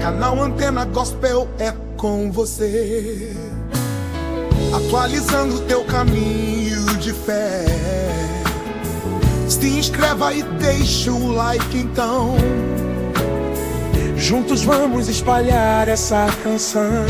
Canal Antena Gospel é com você, atualizando teu caminho de fé. Se inscreva e deixa o like então. Juntos vamos espalhar essa canção.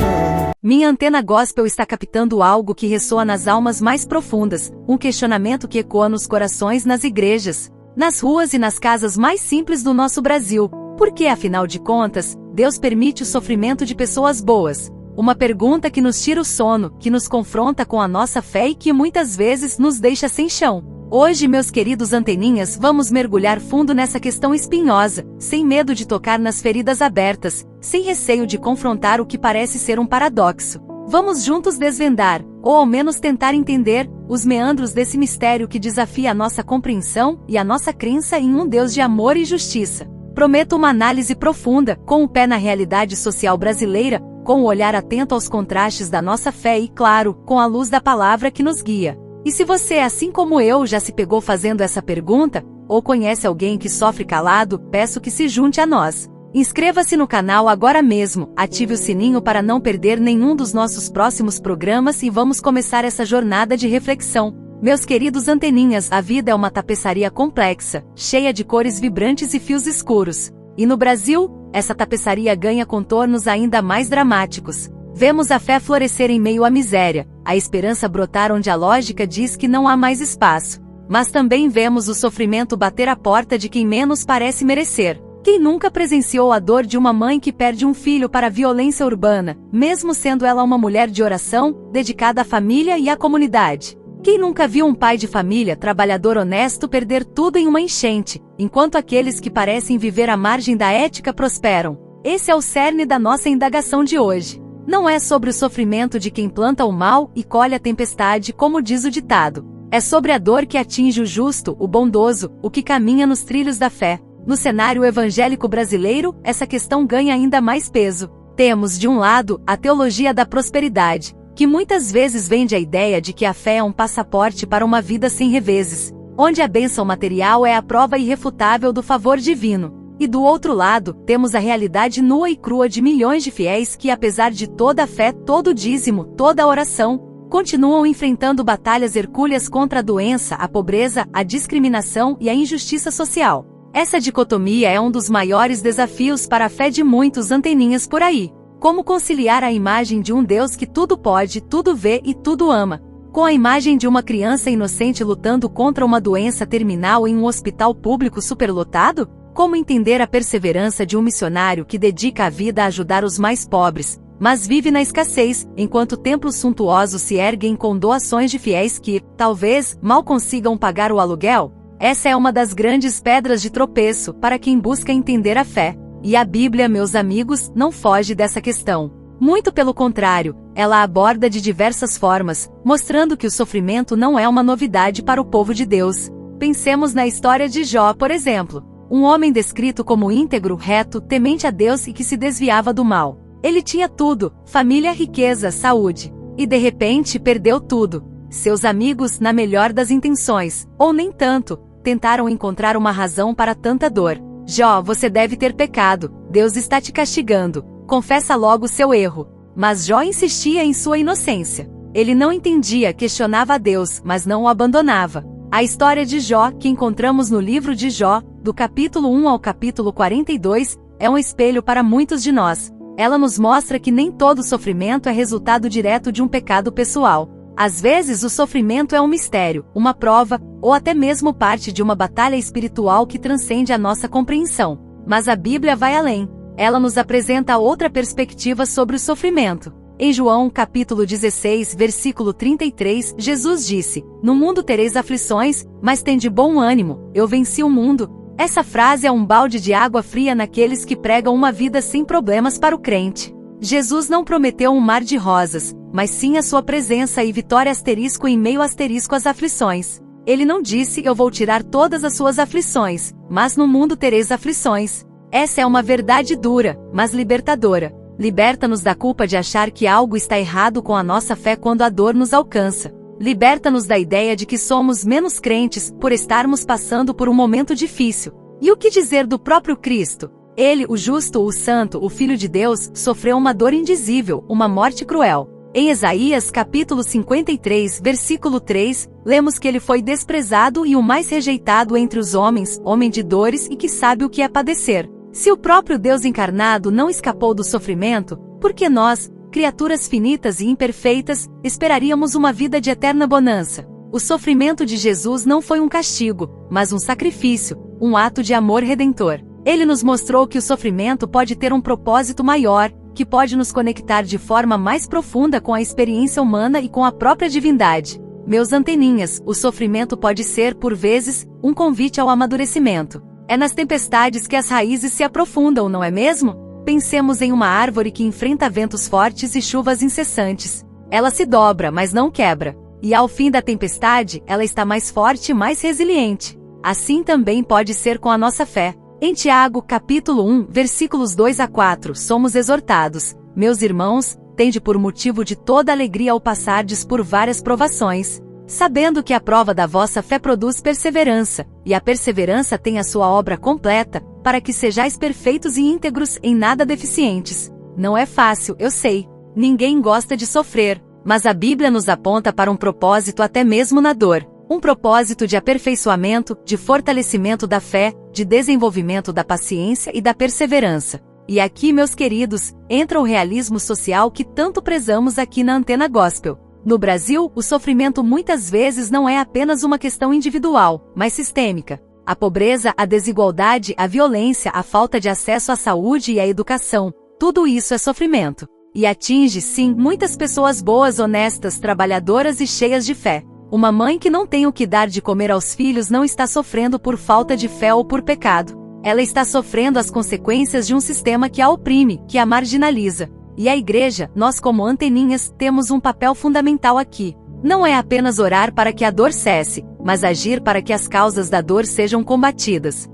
Minha Antena Gospel está captando algo que ressoa nas almas mais profundas, um questionamento que ecoa nos corações, nas igrejas, nas ruas e nas casas mais simples do nosso Brasil. Por que, afinal de contas, Deus permite o sofrimento de pessoas boas? Uma pergunta que nos tira o sono, que nos confronta com a nossa fé e que muitas vezes nos deixa sem chão. Hoje, meus queridos anteninhas, vamos mergulhar fundo nessa questão espinhosa, sem medo de tocar nas feridas abertas, sem receio de confrontar o que parece ser um paradoxo. Vamos juntos desvendar, ou ao menos tentar entender, os meandros desse mistério que desafia a nossa compreensão e a nossa crença em um Deus de amor e justiça. Prometo uma análise profunda, com o pé na realidade social brasileira, com o olhar atento aos contrastes da nossa fé e, claro, com a luz da palavra que nos guia. E se você, assim como eu, já se pegou fazendo essa pergunta, ou conhece alguém que sofre calado, peço que se junte a nós. Inscreva-se no canal agora mesmo, ative o sininho para não perder nenhum dos nossos próximos programas e vamos começar essa jornada de reflexão. Meus queridos anteninhas, a vida é uma tapeçaria complexa, cheia de cores vibrantes e fios escuros. E no Brasil, essa tapeçaria ganha contornos ainda mais dramáticos. Vemos a fé florescer em meio à miséria, a esperança brotar onde a lógica diz que não há mais espaço. Mas também vemos o sofrimento bater à porta de quem menos parece merecer. Quem nunca presenciou a dor de uma mãe que perde um filho para a violência urbana, mesmo sendo ela uma mulher de oração, dedicada à família e à comunidade? Quem nunca viu um pai de família, trabalhador honesto, perder tudo em uma enchente, enquanto aqueles que parecem viver à margem da ética prosperam? Esse é o cerne da nossa indagação de hoje. Não é sobre o sofrimento de quem planta o mal e colhe a tempestade, como diz o ditado. É sobre a dor que atinge o justo, o bondoso, o que caminha nos trilhos da fé. No cenário evangélico brasileiro, essa questão ganha ainda mais peso. Temos, de um lado, a teologia da prosperidade, que muitas vezes vende a ideia de que a fé é um passaporte para uma vida sem reveses, onde a bênção material é a prova irrefutável do favor divino. E do outro lado, temos a realidade nua e crua de milhões de fiéis que, apesar de toda a fé, todo o dízimo, toda a oração, continuam enfrentando batalhas hercúleas contra a doença, a pobreza, a discriminação e a injustiça social. Essa dicotomia é um dos maiores desafios para a fé de muitos anteninhas por aí. Como conciliar a imagem de um Deus que tudo pode, tudo vê e tudo ama, com a imagem de uma criança inocente lutando contra uma doença terminal em um hospital público superlotado? Como entender a perseverança de um missionário que dedica a vida a ajudar os mais pobres, mas vive na escassez, enquanto templos suntuosos se erguem com doações de fiéis que, talvez, mal consigam pagar o aluguel? Essa é uma das grandes pedras de tropeço para quem busca entender a fé. E a Bíblia, meus amigos, não foge dessa questão. Muito pelo contrário, ela a aborda de diversas formas, mostrando que o sofrimento não é uma novidade para o povo de Deus. Pensemos na história de Jó, por exemplo. Um homem descrito como íntegro, reto, temente a Deus e que se desviava do mal. Ele tinha tudo, família, riqueza, saúde. E de repente perdeu tudo. Seus amigos, na melhor das intenções, ou nem tanto, tentaram encontrar uma razão para tanta dor. Jó, você deve ter pecado, Deus está te castigando, confessa logo seu erro. Mas Jó insistia em sua inocência. Ele não entendia, questionava a Deus, mas não o abandonava. A história de Jó, que encontramos no livro de Jó, do capítulo 1 ao capítulo 42, é um espelho para muitos de nós. Ela nos mostra que nem todo sofrimento é resultado direto de um pecado pessoal. Às vezes o sofrimento é um mistério, uma prova, ou até mesmo parte de uma batalha espiritual que transcende a nossa compreensão. Mas a Bíblia vai além. Ela nos apresenta outra perspectiva sobre o sofrimento. Em João capítulo 16, versículo 33, Jesus disse: "No mundo tereis aflições, mas tende bom ânimo, eu venci o mundo." Essa frase é um balde de água fria naqueles que pregam uma vida sem problemas para o crente. Jesus não prometeu um mar de rosas, mas sim a sua presença e vitória asterisco em meio asterisco às aflições. Ele não disse: "Eu vou tirar todas as suas aflições, mas no mundo tereis aflições." Essa é uma verdade dura, mas libertadora. Liberta-nos da culpa de achar que algo está errado com a nossa fé quando a dor nos alcança. Liberta-nos da ideia de que somos menos crentes por estarmos passando por um momento difícil. E o que dizer do próprio Cristo? Ele, o justo, o santo, o Filho de Deus, sofreu uma dor indizível, uma morte cruel. Em Isaías capítulo 53, versículo 3, lemos que ele foi desprezado e o mais rejeitado entre os homens, homem de dores e que sabe o que é padecer. Se o próprio Deus encarnado não escapou do sofrimento, por que nós, criaturas finitas e imperfeitas, esperaríamos uma vida de eterna bonança? O sofrimento de Jesus não foi um castigo, mas um sacrifício, um ato de amor redentor. Ele nos mostrou que o sofrimento pode ter um propósito maior, que pode nos conectar de forma mais profunda com a experiência humana e com a própria divindade. Meus anteninhas, o sofrimento pode ser, por vezes, um convite ao amadurecimento. É nas tempestades que as raízes se aprofundam, não é mesmo? Pensemos em uma árvore que enfrenta ventos fortes e chuvas incessantes. Ela se dobra, mas não quebra. E ao fim da tempestade, ela está mais forte e mais resiliente. Assim também pode ser com a nossa fé. Em Tiago, capítulo 1, versículos 2 a 4, somos exortados: meus irmãos, tende por motivo de toda alegria ao passardes por várias provações, sabendo que a prova da vossa fé produz perseverança, e a perseverança tem a sua obra completa, para que sejais perfeitos e íntegros, em nada deficientes. Não é fácil, eu sei. Ninguém gosta de sofrer, mas a Bíblia nos aponta para um propósito até mesmo na dor. Um propósito de aperfeiçoamento, de fortalecimento da fé, de desenvolvimento da paciência e da perseverança. E aqui, meus queridos, entra o realismo social que tanto prezamos aqui na Antena Gospel. No Brasil, o sofrimento muitas vezes não é apenas uma questão individual, mas sistêmica. A pobreza, a desigualdade, a violência, a falta de acesso à saúde e à educação, tudo isso é sofrimento. E atinge, sim, muitas pessoas boas, honestas, trabalhadoras e cheias de fé. Uma mãe que não tem o que dar de comer aos filhos não está sofrendo por falta de fé ou por pecado. Ela está sofrendo as consequências de um sistema que a oprime, que a marginaliza. E a igreja, nós como anteninhas, temos um papel fundamental aqui. Não é apenas orar para que a dor cesse, mas agir para que as causas da dor sejam combatidas.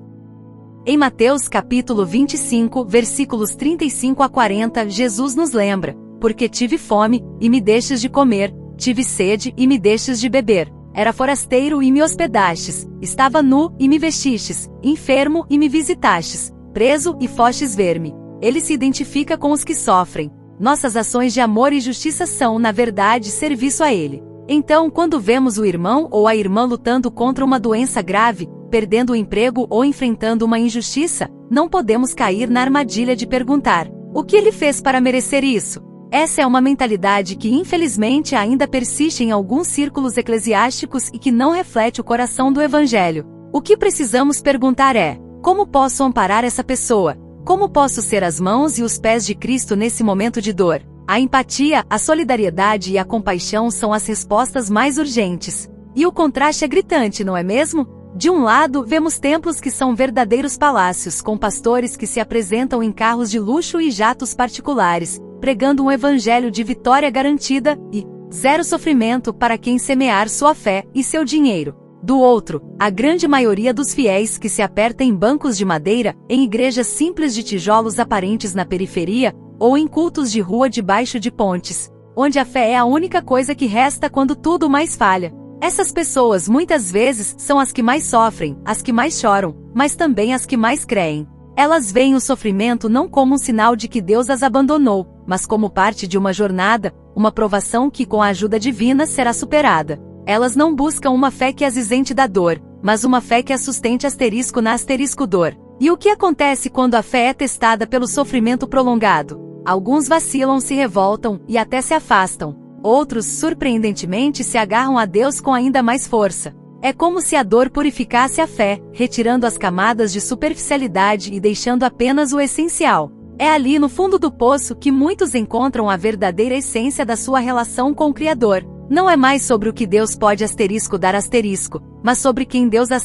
Em Mateus capítulo 25, versículos 35 a 40, Jesus nos lembra: porque tive fome, e me destes de comer, tive sede, e me destes de beber. Era forasteiro, e me hospedastes. Estava nu, e me vestistes. Enfermo, e me visitastes. Preso, e fostes ver-me. Ele se identifica com os que sofrem. Nossas ações de amor e justiça são, na verdade, serviço a Ele. Então, quando vemos o irmão ou a irmã lutando contra uma doença grave, perdendo o emprego ou enfrentando uma injustiça, não podemos cair na armadilha de perguntar: o que ele fez para merecer isso? Essa é uma mentalidade que infelizmente ainda persiste em alguns círculos eclesiásticos e que não reflete o coração do Evangelho. O que precisamos perguntar é: como posso amparar essa pessoa? Como posso ser as mãos e os pés de Cristo nesse momento de dor? A empatia, a solidariedade e a compaixão são as respostas mais urgentes. E o contraste é gritante, não é mesmo? De um lado, vemos templos que são verdadeiros palácios, com pastores que se apresentam em carros de luxo e jatos particulares, pregando um evangelho de vitória garantida e zero sofrimento para quem semear sua fé e seu dinheiro. Do outro, a grande maioria dos fiéis que se aperta em bancos de madeira, em igrejas simples de tijolos aparentes na periferia, ou em cultos de rua debaixo de pontes, onde a fé é a única coisa que resta quando tudo mais falha. Essas pessoas muitas vezes são as que mais sofrem, as que mais choram, mas também as que mais creem. Elas veem o sofrimento não como um sinal de que Deus as abandonou, mas como parte de uma jornada, uma provação que com a ajuda divina será superada. Elas não buscam uma fé que as isente da dor, mas uma fé que as sustente *na dor. E o que acontece quando a fé é testada pelo sofrimento prolongado? Alguns vacilam, se revoltam e até se afastam. Outros, surpreendentemente, se agarram a Deus com ainda mais força. É como se a dor purificasse a fé, retirando as camadas de superficialidade e deixando apenas o essencial. É ali no fundo do poço que muitos encontram a verdadeira essência da sua relação com o Criador. Não é mais sobre o que Deus pode dar mas sobre quem Deus é .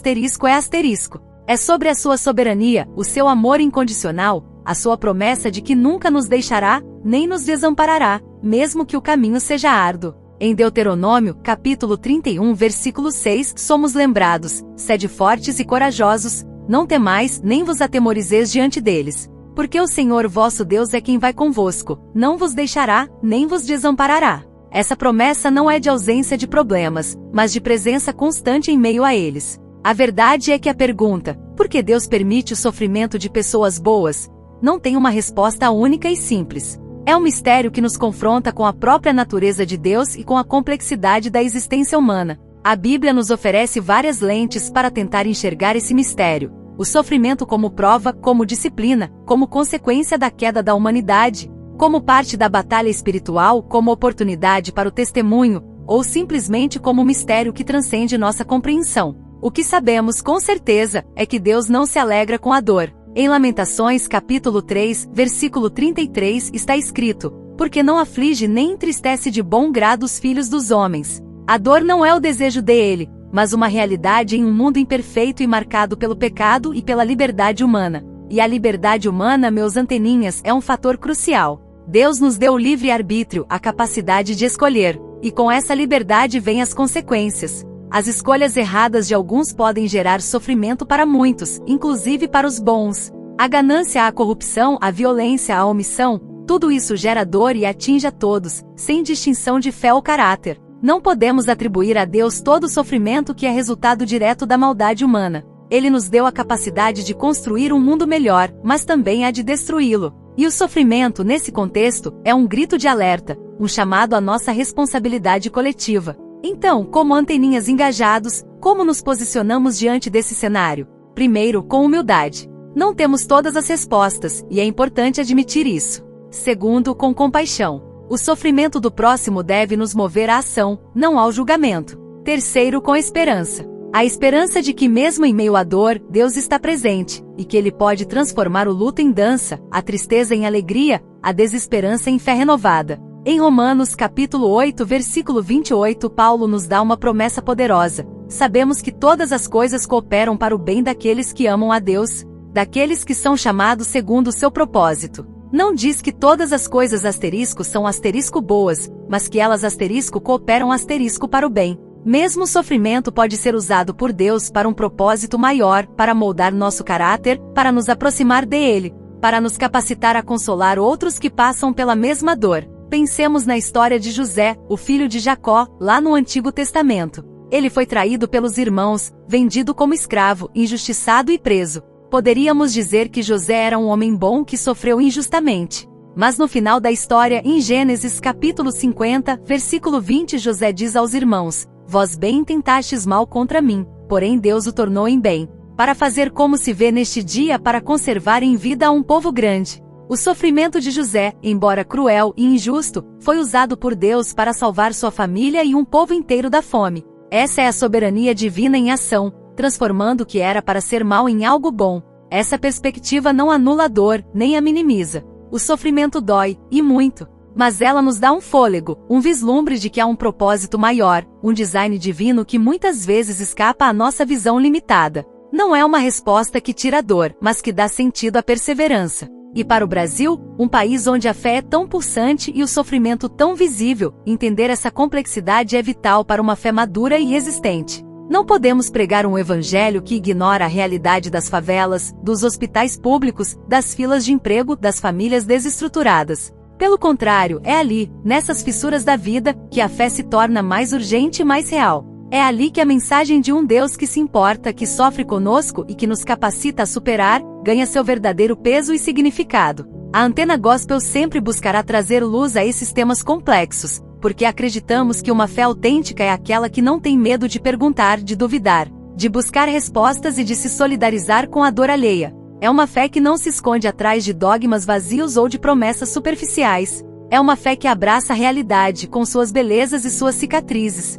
É sobre a sua soberania, o seu amor incondicional, a sua promessa de que nunca nos deixará, nem nos desamparará, mesmo que o caminho seja árduo. Em Deuteronômio, capítulo 31, versículo 6, somos lembrados: sede fortes e corajosos, não temais, nem vos atemorizeis diante deles. Porque o Senhor vosso Deus é quem vai convosco, não vos deixará, nem vos desamparará. Essa promessa não é de ausência de problemas, mas de presença constante em meio a eles. A verdade é que a pergunta: Por que Deus permite o sofrimento de pessoas boas? Não tem uma resposta única e simples. É um mistério que nos confronta com a própria natureza de Deus e com a complexidade da existência humana. A Bíblia nos oferece várias lentes para tentar enxergar esse mistério. O sofrimento como prova, como disciplina, como consequência da queda da humanidade, como parte da batalha espiritual, como oportunidade para o testemunho, ou simplesmente como um mistério que transcende nossa compreensão. O que sabemos com certeza é que Deus não se alegra com a dor. Em Lamentações capítulo 3, versículo 33 está escrito: porque não aflige nem entristece de bom grado os filhos dos homens. A dor não é o desejo dele, mas uma realidade em um mundo imperfeito e marcado pelo pecado e pela liberdade humana. E a liberdade humana, meus anteninhas, é um fator crucial. Deus nos deu o livre-arbítrio, a capacidade de escolher. E com essa liberdade vêm as consequências. As escolhas erradas de alguns podem gerar sofrimento para muitos, inclusive para os bons. A ganância, a corrupção, a violência, a omissão, tudo isso gera dor e atinge a todos, sem distinção de fé ou caráter. Não podemos atribuir a Deus todo o sofrimento que é resultado direto da maldade humana. Ele nos deu a capacidade de construir um mundo melhor, mas também a de destruí-lo. E o sofrimento, nesse contexto, é um grito de alerta, um chamado à nossa responsabilidade coletiva. Então, como anteninhas engajados, como nos posicionamos diante desse cenário? Primeiro, com humildade. Não temos todas as respostas, e é importante admitir isso. Segundo, com compaixão. O sofrimento do próximo deve nos mover à ação, não ao julgamento. Terceiro, com esperança. A esperança de que mesmo em meio à dor, Deus está presente, e que Ele pode transformar o luto em dança, a tristeza em alegria, a desesperança em fé renovada. Em Romanos capítulo 8, versículo 28, Paulo nos dá uma promessa poderosa. Sabemos que todas as coisas cooperam para o bem daqueles que amam a Deus, daqueles que são chamados segundo o seu propósito. Não diz que todas as coisas asterisco são asterisco boas, mas que elas asterisco cooperam asterisco para o bem. Mesmo o sofrimento pode ser usado por Deus para um propósito maior, para moldar nosso caráter, para nos aproximar dele, para nos capacitar a consolar outros que passam pela mesma dor. Pensemos na história de José, o filho de Jacó, lá no Antigo Testamento. Ele foi traído pelos irmãos, vendido como escravo, injustiçado e preso. Poderíamos dizer que José era um homem bom que sofreu injustamente. Mas no final da história, em Gênesis capítulo 50, versículo 20, José diz aos irmãos: vós bem tentastes mal contra mim, porém Deus o tornou em bem, para fazer como se vê neste dia, para conservar em vida a um povo grande. O sofrimento de José, embora cruel e injusto, foi usado por Deus para salvar sua família e um povo inteiro da fome. Essa é a soberania divina em ação, transformando o que era para ser mal em algo bom. Essa perspectiva não anula a dor, nem a minimiza. O sofrimento dói, e muito. Mas ela nos dá um fôlego, um vislumbre de que há um propósito maior, um design divino que muitas vezes escapa à nossa visão limitada. Não é uma resposta que tira a dor, mas que dá sentido à perseverança. E para o Brasil, um país onde a fé é tão pulsante e o sofrimento tão visível, entender essa complexidade é vital para uma fé madura e resistente. Não podemos pregar um evangelho que ignora a realidade das favelas, dos hospitais públicos, das filas de emprego, das famílias desestruturadas. Pelo contrário, é ali, nessas fissuras da vida, que a fé se torna mais urgente e mais real. É ali que a mensagem de um Deus que se importa, que sofre conosco e que nos capacita a superar, ganha seu verdadeiro peso e significado. A Antena Gospel sempre buscará trazer luz a esses temas complexos, porque acreditamos que uma fé autêntica é aquela que não tem medo de perguntar, de duvidar, de buscar respostas e de se solidarizar com a dor alheia. É uma fé que não se esconde atrás de dogmas vazios ou de promessas superficiais. É uma fé que abraça a realidade, com suas belezas e suas cicatrizes.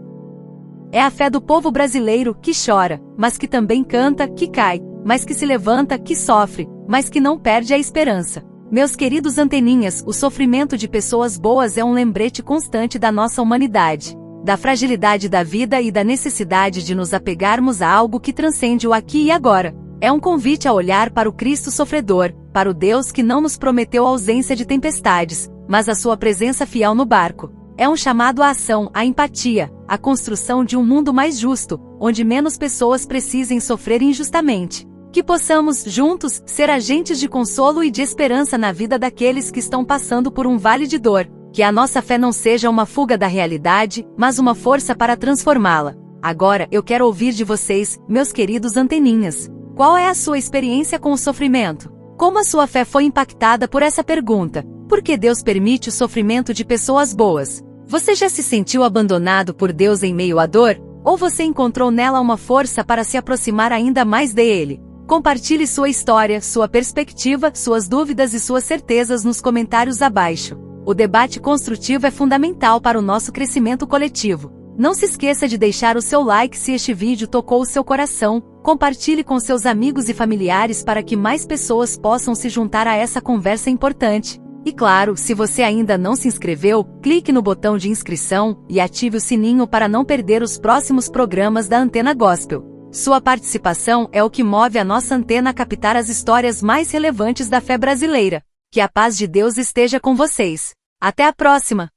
É a fé do povo brasileiro, que chora, mas que também canta, que cai, mas que se levanta, que sofre, mas que não perde a esperança. Meus queridos anteninhas, o sofrimento de pessoas boas é um lembrete constante da nossa humanidade, da fragilidade da vida e da necessidade de nos apegarmos a algo que transcende o aqui e agora. É um convite a olhar para o Cristo sofredor, para o Deus que não nos prometeu a ausência de tempestades, mas a sua presença fiel no barco. É um chamado à ação, à empatia, à construção de um mundo mais justo, onde menos pessoas precisem sofrer injustamente. Que possamos, juntos, ser agentes de consolo e de esperança na vida daqueles que estão passando por um vale de dor. Que a nossa fé não seja uma fuga da realidade, mas uma força para transformá-la. Agora, eu quero ouvir de vocês, meus queridos anteninhas. Qual é a sua experiência com o sofrimento? Como a sua fé foi impactada por essa pergunta? Por que Deus permite o sofrimento de pessoas boas? Você já se sentiu abandonado por Deus em meio à dor? Ou você encontrou nela uma força para se aproximar ainda mais dele? Compartilhe sua história, sua perspectiva, suas dúvidas e suas certezas nos comentários abaixo. O debate construtivo é fundamental para o nosso crescimento coletivo. Não se esqueça de deixar o seu like se este vídeo tocou o seu coração. Compartilhe com seus amigos e familiares para que mais pessoas possam se juntar a essa conversa importante. E claro, se você ainda não se inscreveu, clique no botão de inscrição e ative o sininho para não perder os próximos programas da Antena Gospel. Sua participação é o que move a nossa antena a captar as histórias mais relevantes da fé brasileira. Que a paz de Deus esteja com vocês. Até a próxima!